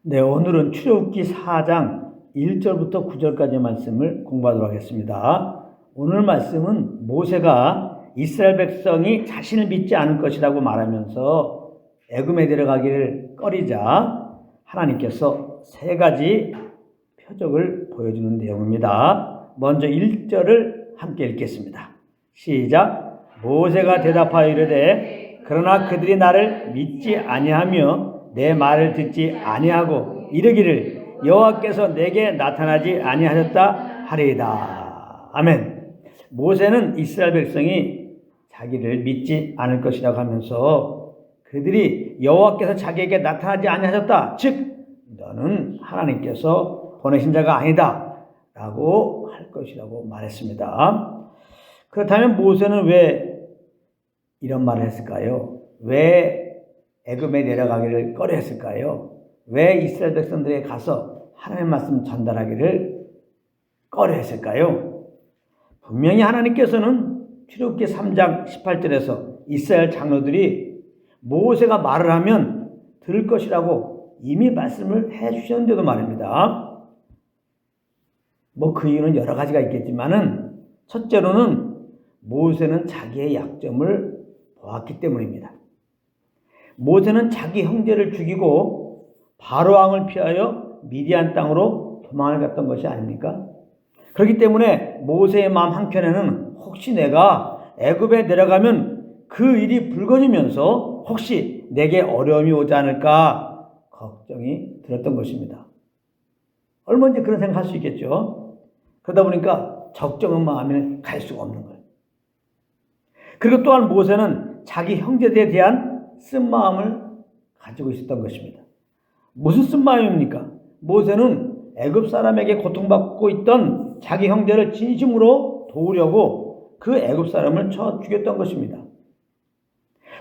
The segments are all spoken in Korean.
네, 오늘은 출애굽기 4장 1절부터 9절까지 말씀을 공부하도록 하겠습니다. 오늘 말씀은 모세가 이스라엘 백성이 자신을 믿지 않을 것이라고 말하면서 애굽에 들어가기를 꺼리자 하나님께서 세 가지 표적을 보여주는 내용입니다. 먼저 1절을 함께 읽겠습니다. 시작. 모세가 대답하여 이르되 그러나 그들이 나를 믿지 아니하며 내 말을 듣지 아니하고 이르기를 여호와께서 내게 나타나지 아니하셨다 하리이다. 아멘. 모세는 이스라엘 백성이 자기를 믿지 않을 것이라고 하면서 그들이 여호와께서 자기에게 나타나지 아니하셨다, 즉 너는 하나님께서 보내신 자가 아니다 라고 할 것이라고 말했습니다. 그렇다면 모세는 왜 이런 말을 했을까요? 왜 애굽에 내려가기를 꺼려했을까요? 왜 이스라엘 백성들에게 가서 하나님의 말씀 전달하기를 꺼려했을까요? 분명히 하나님께서는 출애굽기 3장 18절에서 이스라엘 장로들이 모세가 말을 하면 들을 것이라고 이미 말씀을 해주셨는데도 말입니다. 그 이유는 여러 가지가 있겠지만은 첫째로는 모세는 자기의 약점을 보았기 때문입니다. 모세는 자기 형제를 죽이고 바로 왕을 피하여 미디안 땅으로 도망을 갔던 것이 아닙니까? 그렇기 때문에 모세의 마음 한켠에는 혹시 내가 애굽에 내려가면 그 일이 불거지면서 혹시 내게 어려움이 오지 않을까 걱정이 들었던 것입니다. 얼마든지 그런 생각할 수 있겠죠. 그러다 보니까 적정한 마음에 갈 수가 없는 거예요. 그리고 또한 모세는 자기 형제들에 대한 쓴마음을 가지고 있었던 것입니다. 무슨 쓴마음입니까? 모세는 애굽 사람에게 고통받고 있던 자기 형제를 진심으로 도우려고 그 애굽 사람을 쳐 죽였던 것입니다.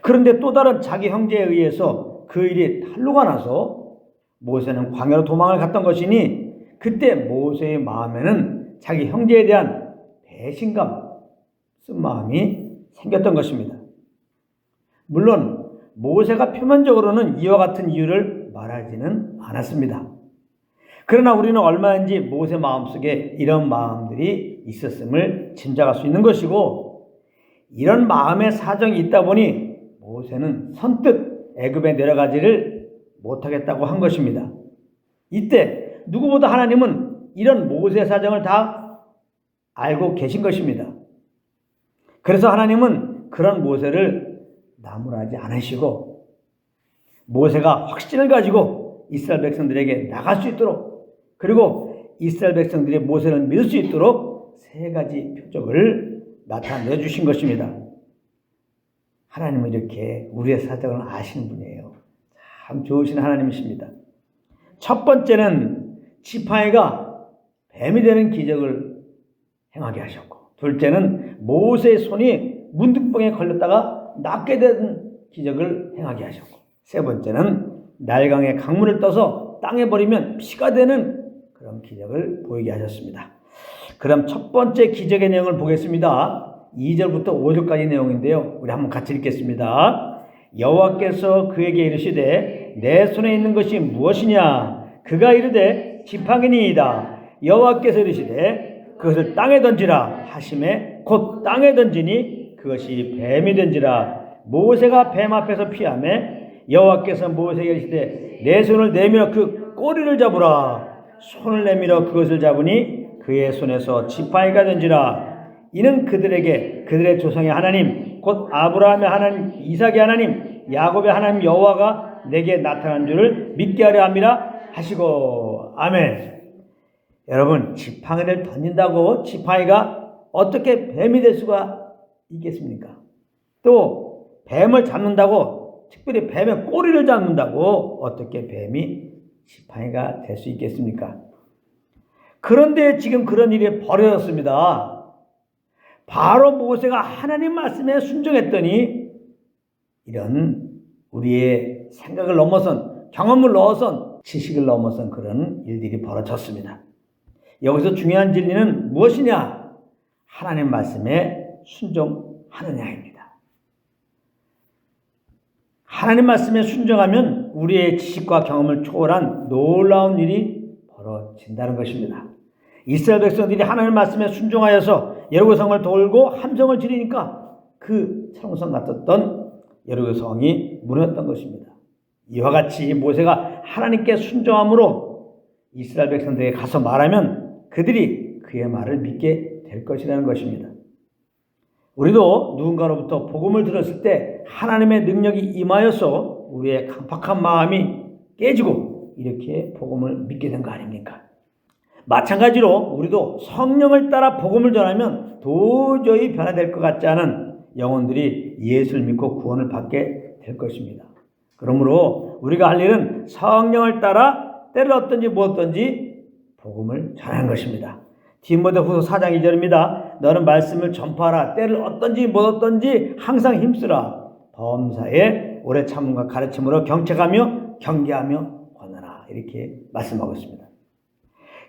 그런데 또 다른 자기 형제에 의해서 그 일이 탄로가 나서 모세는 광야로 도망을 갔던 것이니 그때 모세의 마음에는 자기 형제에 대한 배신감, 쓴마음이 생겼던 것입니다. 물론 모세가 표면적으로는 이와 같은 이유를 말하지는 않았습니다. 그러나 우리는 얼마든지 모세 마음속에 이런 마음들이 있었음을 짐작할 수 있는 것이고, 이런 마음의 사정이 있다 보니 모세는 선뜻 애굽에 내려가지를 못하겠다고 한 것입니다. 이때 누구보다 하나님은 이런 모세 사정을 다 알고 계신 것입니다. 그래서 하나님은 그런 모세를 나무라지 않으시고 모세가 확신을 가지고 이스라엘 백성들에게 나갈 수 있도록, 그리고 이스라엘 백성들이 모세를 믿을 수 있도록 세 가지 표적을 나타내 주신 것입니다. 하나님은 이렇게 우리의 사정을 아시는 분이에요. 참 좋으신 하나님이십니다. 첫 번째는 지팡이가 뱀이 되는 기적을 행하게 하셨고, 둘째는 모세의 손이 문둥병에 걸렸다가 낫게 된 기적을 행하게 하셨고, 세 번째는 날강에 강물을 떠서 땅에 버리면 피가 되는 그런 기적을 보이게 하셨습니다. 그럼 첫 번째 기적의 내용을 보겠습니다. 2절부터 5절까지 내용인데요. 우리 한번 같이 읽겠습니다. 여호와께서 그에게 이르시되 내 손에 있는 것이 무엇이냐? 그가 이르되 지팡이니이다. 여호와께서 이르시되 그것을 땅에 던지라 하시매 곧 땅에 던지니 그것이 뱀이 된지라. 모세가 뱀 앞에서 피하매 여호와께서 모세에게 이르시되 내 손을 내밀어 그 꼬리를 잡으라. 손을 내밀어 그것을 잡으니 그의 손에서 지팡이가 된지라. 이는 그들에게 그들의 조상의 하나님 곧 아브라함의 하나님, 이삭의 하나님, 야곱의 하나님 여호와가 내게 나타난 줄을 믿게 하려 함이라 하시고. 아멘. 여러분, 지팡이를 던진다고 지팡이가 어떻게 뱀이 될 수가 있겠습니까? 또 뱀을 잡는다고, 특별히 뱀의 꼬리를 잡는다고 어떻게 뱀이 지팡이가 될 수 있겠습니까? 그런데 지금 그런 일이 벌어졌습니다. 바로 모세가 하나님 말씀에 순종했더니 이런 우리의 생각을 넘어선, 경험을 넘어선, 지식을 넘어선 그런 일들이 벌어졌습니다. 여기서 중요한 진리는 무엇이냐? 하나님 말씀에 순종하느냐입니다. 하나님 말씀에 순종하면 우리의 지식과 경험을 초월한 놀라운 일이 벌어진다는 것입니다. 이스라엘 백성들이 하나님의 말씀에 순종하여서 여리고 성을 돌고 함성을 지르니까 그 철옹성 같았던 여리고 성이 무너졌던 것입니다. 이와 같이 모세가 하나님께 순종함으로 이스라엘 백성들에게 가서 말하면 그들이 그의 말을 믿게 될 것이라는 것입니다. 우리도 누군가로부터 복음을 들었을 때 하나님의 능력이 임하여서 우리의 강팍한 마음이 깨지고 이렇게 복음을 믿게 된 거 아닙니까? 마찬가지로 우리도 성령을 따라 복음을 전하면 도저히 변화될 것 같지 않은 영혼들이 예수를 믿고 구원을 받게 될 것입니다. 그러므로 우리가 할 일은 성령을 따라 때를 얻든지 무엇든지 복음을 전하는 것입니다. 디모데후서 4장 2절입니다. 너는 말씀을 전파하라. 때를 얻든지 못 얻든지 항상 힘쓰라. 범사에 오래 참음과 가르침으로 경책하며 경계하며 권하라. 이렇게 말씀하고 있습니다.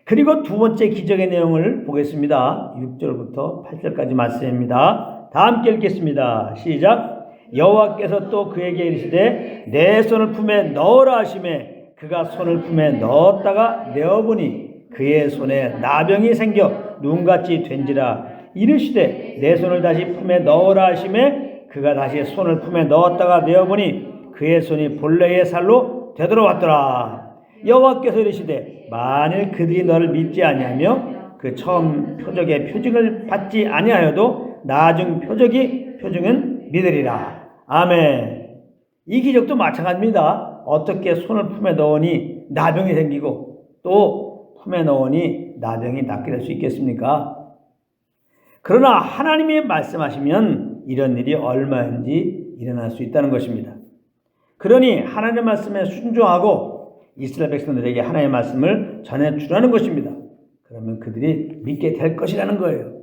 그리고 두 번째 기적의 내용을 보겠습니다. 6절부터 8절까지 말씀입니다. 다 함께 읽겠습니다. 시작. 여호와께서 또 그에게 이르시되 내 손을 품에 넣으라 하시매 그가 손을 품에 넣었다가 내어보니 그의 손에 나병이 생겨 눈같이 된지라. 이르시되 내 손을 다시 품에 넣으라 하시매 그가 다시 손을 품에 넣었다가 내어보니 그의 손이 본래의 살로 되돌아왔더라. 여호와께서 이르시되 만일 그들이 너를 믿지 아니하며 그 처음 표적의 표징을 받지 아니하여도 나중 표적은 믿으리라. 아멘. 이 기적도 마찬가지입니다. 어떻게 손을 품에 넣으니 나병이 생기고 또 품에 넣으니 나병이 낫게 될 수 있겠습니까? 그러나 하나님이 말씀하시면 이런 일이 얼마든지 일어날 수 있다는 것입니다. 그러니 하나님의 말씀에 순종하고 이스라엘 백성들에게 하나님의 말씀을 전해주라는 것입니다. 그러면 그들이 믿게 될 것이라는 거예요.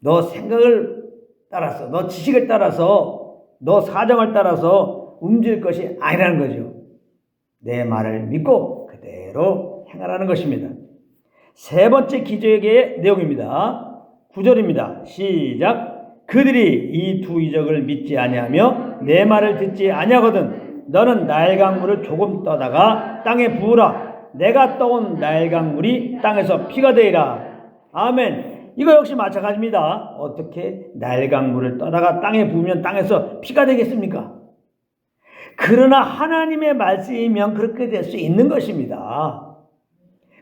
너 생각을 따라서, 너 지식을 따라서, 너 사정을 따라서 움직일 것이 아니라는 거죠. 내 말을 믿고 그대로 행하라는 것입니다. 세 번째 기적의 내용입니다. 9절입니다. 시작. 그들이 이 두 이적을 믿지 아니하며 내 말을 듣지 아니하거든 너는 나일강물을 조금 떠다가 땅에 부으라. 내가 떠온 나일강물이 땅에서 피가 되리라. 아멘. 이거 역시 마찬가지입니다. 어떻게 나일강물을 떠다가 땅에 부으면 땅에서 피가 되겠습니까? 그러나 하나님의 말씀이면 그렇게 될 수 있는 것입니다.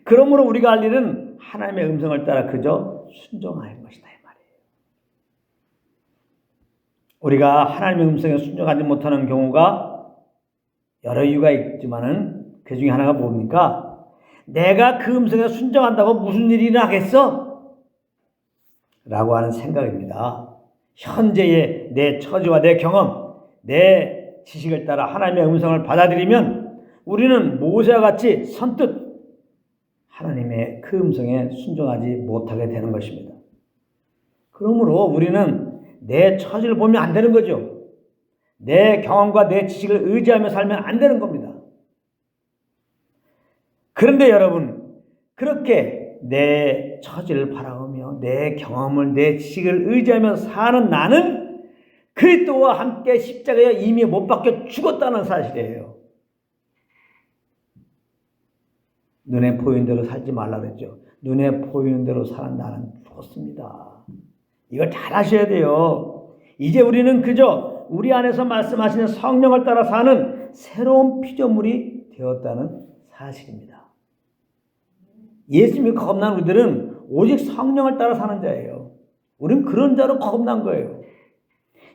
그러므로 우리가 할 일은 하나님의 음성을 따라 그저 순종하는 것이다 이 말이에요. 우리가 하나님의 음성에 순종하지 못하는 경우가 여러 이유가 있지만은 그 중에 하나가 뭡니까? 내가 그 음성에 순종한다고 무슨 일이 나겠어? 라고 하는 생각입니다. 현재의 내 처지와 내 경험, 내 지식을 따라 하나님의 음성을 받아들이면 우리는 모세와 같이 선뜻 하나님의 그 음성에 순종하지 못하게 되는 것입니다. 그러므로 우리는 내 처지를 보면 안 되는 거죠. 내 경험과 내 지식을 의지하며 살면 안 되는 겁니다. 그런데 여러분, 그렇게 내 처지를 바라보며 내 경험을, 내 지식을 의지하며 사는 나는 그리스도와 함께 십자가에 이미 못 박혀 죽었다는 사실이에요. 눈에 보이는 대로 살지 말라 그랬죠. 눈에 보이는 대로 사는 나는 죽었습니다. 이걸 잘 아셔야 돼요. 이제 우리는 그저 우리 안에서 말씀하시는 성령을 따라 사는 새로운 피조물이 되었다는 사실입니다. 예수님이 거듭난 우리들은 오직 성령을 따라 사는 자예요. 우리는 그런 자로 거듭난 거예요.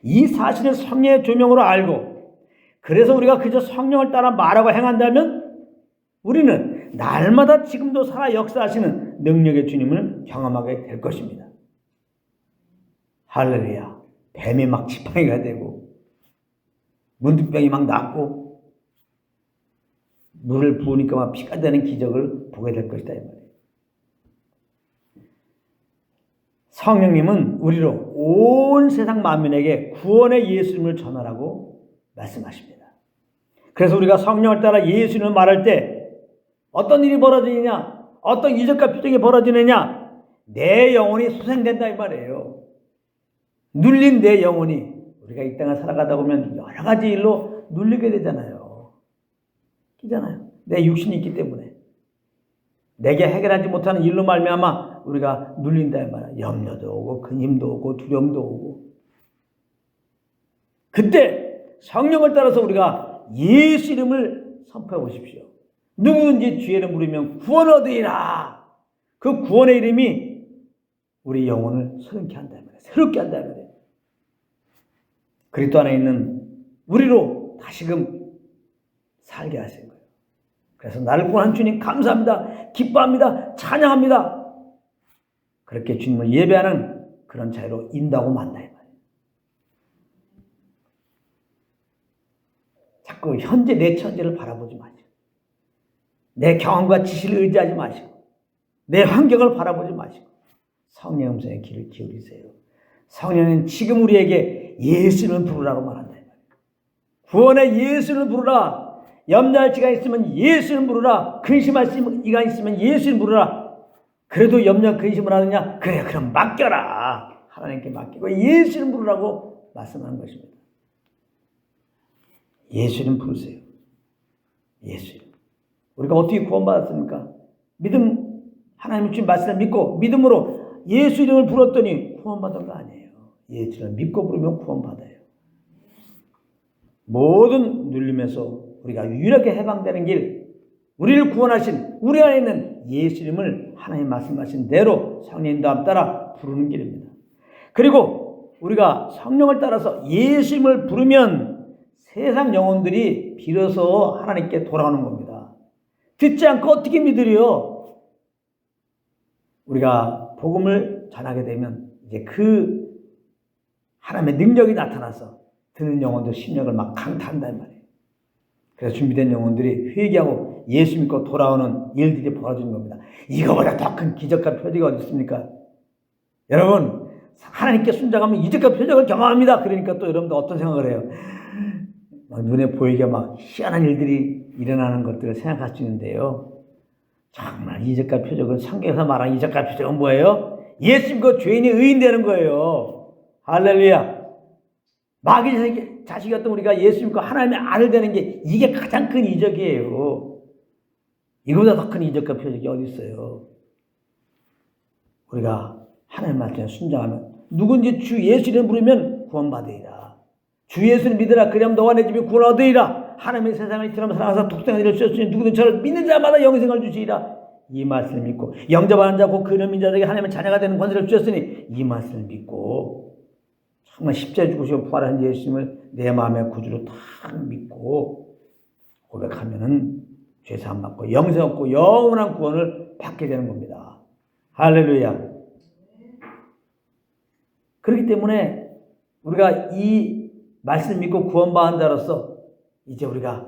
이 사실을 성령의 조명으로 알고 그래서 우리가 그저 성령을 따라 말하고 행한다면 우리는 날마다 지금도 살아 역사하시는 능력의 주님을 경험하게 될 것입니다. 할렐루야. 뱀이 막 지팡이가 되고 문둥병이 막 낫고 물을 부으니까 막 피가 되는 기적을 보게 될 것이다 이 말이에요. 성령님은 우리로 온 세상 만민에게 구원의 예수님을 전하라고 말씀하십니다. 그래서 우리가 성령을 따라 예수님을 말할 때 어떤 일이 벌어지느냐, 어떤 이적과 표적이 벌어지느냐, 내 영혼이 소생된다 이 말이에요. 눌린 내 영혼이, 우리가 이 땅을 살아가다 보면 여러 가지 일로 눌리게 되잖아요. 끼잖아요. 내 육신이 있기 때문에. 내게 해결하지 못하는 일로 말미암아 우리가 눌린다 이 말이야. 염려도 오고 근심도 오고 두려움도 오고. 그때 성령을 따라서 우리가 예수 이름을 선포해 보십시오. 누구든지 주의 이름 부르면 구원 얻으리라. 그 구원의 이름이 우리 영혼을 소름케 한다 이 말이야. 새롭게 한다 이 말이야. 그리스도 안에 있는 우리로 다시금 살게 하신 거예요. 그래서 나를 구원한 주님 감사합니다. 기뻐합니다. 찬양합니다. 그렇게 주님을 예배하는 그런 자유로 인도하고 만나 이 말이에요. 자꾸 현재 내 처지를 바라보지 마시고 내 경험과 지식을 의지하지 마시고 내 환경을 바라보지 마시고 성령의 음성에 귀를 기울이세요. 성령은 지금 우리에게 예수를 부르라고 말한다. 구원의 예수를 부르라. 염려할 지가 있으면 예수를 부르라. 근심할 이가 있으면 예수를 부르라. 그래도 염려 근심을 하느냐? 그래 그럼 맡겨라. 하나님께 맡기고 예수를 부르라고 말씀하는 것입니다. 예수님 부르세요. 예수. 우리가 어떻게 구원받았습니까? 믿음, 하나님 주신 말씀을 믿고 믿음으로 예수 이름을 불렀더니 구원받은 거 아니에요. 예수를 믿고 부르면 구원받아요. 모든 눌림에서 우리가 유일하게 해방되는 길, 우리를 구원하신 우리 안에 있는 예수 이름을 하나님 말씀하신 대로 성령 인도함 따라 부르는 길입니다. 그리고 우리가 성령을 따라서 예수 이름을 부르면 세상 영혼들이 비로소 하나님께 돌아오는 겁니다. 듣지 않고 어떻게 믿으려? 우리가 복음을 전하게 되면 이제 그 하나님의 능력이 나타나서 듣는 영혼들 심령을 막 강타한단 말이에요. 그래서 준비된 영혼들이 회개하고 예수 믿고 돌아오는 일들이 벌어지는 겁니다. 이거보다 더 큰 기적과 표적이 어디 있습니까? 여러분, 하나님께 순종하면 이적과 표적을 경험합니다. 그러니까 또 여러분들 어떤 생각을 해요? 막 눈에 보이게 막 희한한 일들이 일어나는 것들을 생각할 수 있는데요. 정말 이적과 표적은 성경에서 말하는 이적과 표적은 뭐예요? 예수 믿고 죄인이 의인 되는 거예요. 할렐루야. 마귀 자식이었던 우리가 예수 믿고 하나님의 아들 되는 게 이게 가장 큰 이적이에요. 이거보다 더 큰 이적과 표적이 어디 있어요? 우리가 하나님 말씀에 순종하면 누군지 주 예수 이름 부르면 구원받으리라. 주 예수를 믿으라. 그리하면 너와 내 집이 구원 얻으리라. 하나님의 세상을 이처럼 사랑하사 독생자를 주셨으니 누구든 저를 믿는 자마다 영생을 주시리라. 이 말씀을 믿고 영접하는 자 곧 그 이름 믿는 자들에게 하나님의 자녀가 되는 권세를 주셨으니 이 말씀을 믿고 정말 십자가에 죽으시고 부활한 예수님을 내 마음의 구주로 딱 믿고 고백하면은 죄사함 받고 영생 얻고 영원한 구원을 받게 되는 겁니다. 할렐루야. 그렇기 때문에 우리가 이 말씀을 믿고 구원받은 자로서 이제 우리가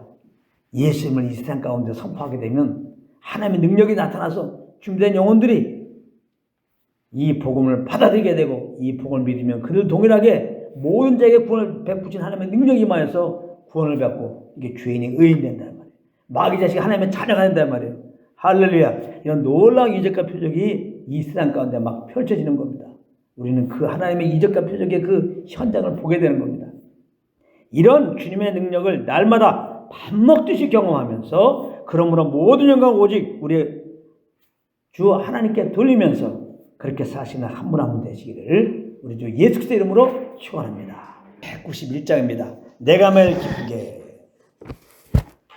예수님을 이 세상 가운데 선포하게 되면 하나님의 능력이 나타나서 준비된 영혼들이 이 복음을 받아들이게 되고 이 복음을 믿으면 그들 동일하게 모든 자에게 구원을 베푸신 하나님의 능력이 임하여서 구원을 받고 이게 죄인이 의인 된단 말이에요. 마귀 자식이 하나님의 자녀가 된단 말이에요. 할렐루야. 이런 놀라운 이적과 표적이 이 세상 가운데 막 펼쳐지는 겁니다. 우리는 그 하나님의 이적과 표적의 그 현장을 보게 되는 겁니다. 이런 주님의 능력을 날마다 밥 먹듯이 경험하면서 그러므로 모든 영광 오직 우리 주 하나님께 돌리면서 그렇게 사시는 한 분 한 분 되시기를 우리 주 예수 그리스도 이름으로 축원합니다. 191장입니다. 내가 매일 기쁘게.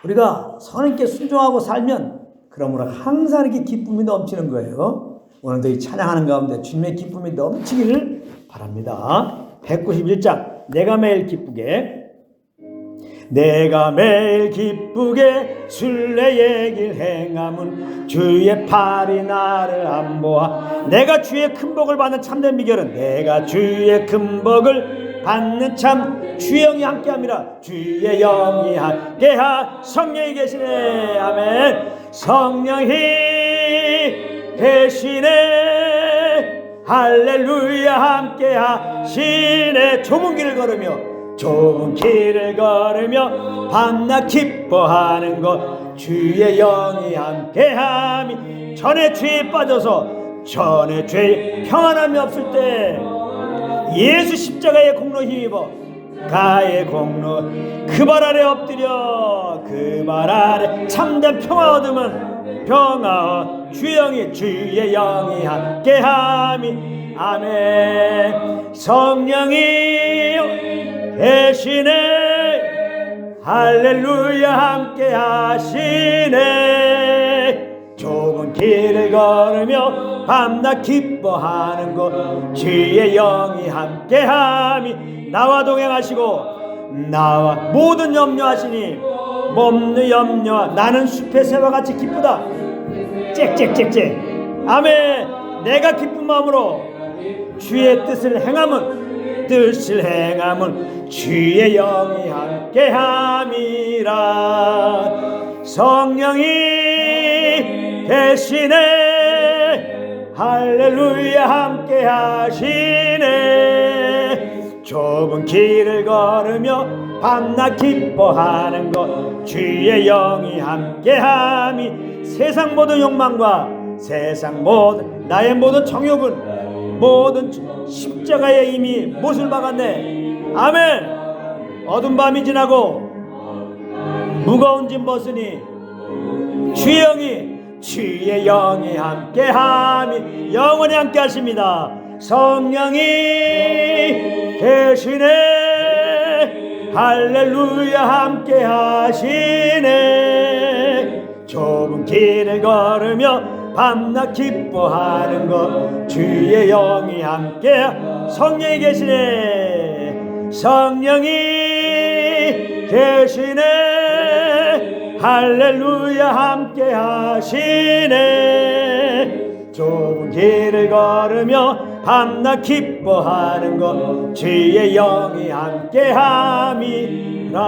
우리가 선하님께 순종하고 살면 그러므로 항상 이렇게 기쁨이 넘치는 거예요. 오늘도 이 찬양하는 가운데 주님의 기쁨이 넘치기를 바랍니다. 191장 내가 매일 기쁘게. 내가 매일 기쁘게 순례의 길 행함은 주의 팔이 나를 안보하. 내가 주의 큰 복을 받는 참된 비결은 내가 주의 큰 복을 받는 참 주의 영이 함께함이라. 주의 영이 함께하. 성령이 계시네. 아멘. 성령이 계시네. 할렐루야. 함께하시네. 좁은 길을 걸으며 밤낮 기뻐하는 것 주의 영이 함께함이. 전에 죄에 빠져서 전에 죄 평안함이 없을 때 예수 십자가의 공로 힘입어 가의 공로 그 발 아래 엎드려 그 발 아래 참된 평화 얻으면 평화 주영이 주의 영이 함께함이 아멘. 성령이 계시네 할렐루야 함께 하시네. 좁은 길을 걸으며 밤낮 기뻐하는 것 주의 영이 함께함이 나와 동행하시고 나와 모든 염려하시니 몸의 염려와 나는 숲의 새와 같이 기쁘다. 짹짹짹짹 아멘. 내가 기쁜 마음으로 주의 뜻을 행함은 주의 영이 함께함이라. 성령이 계시네 할렐루야 함께 하시네. 좁은 길을 걸으며 밤낮 기뻐하는 것 주의 영이 함께함이 세상 모든 욕망과 세상 모든 나의 모든 정욕은 모든 십자가에 이미 못을 박았네. 아멘. 어두운 밤이 지나고 무거운 짐 벗으니 주의 영이 함께함이 영원히 함께하십니다. 성령이 계시네 할렐루야 함께하시네. 좁은 길을 걸으며 밤낮 기뻐하는 것 주의 영이 함께 성령이 계시네. 성령이 계시네 할렐루야 함께 하시네. 좁은 길을 걸으며 밤낮 기뻐하는 것 주의 영이 함께 함이라.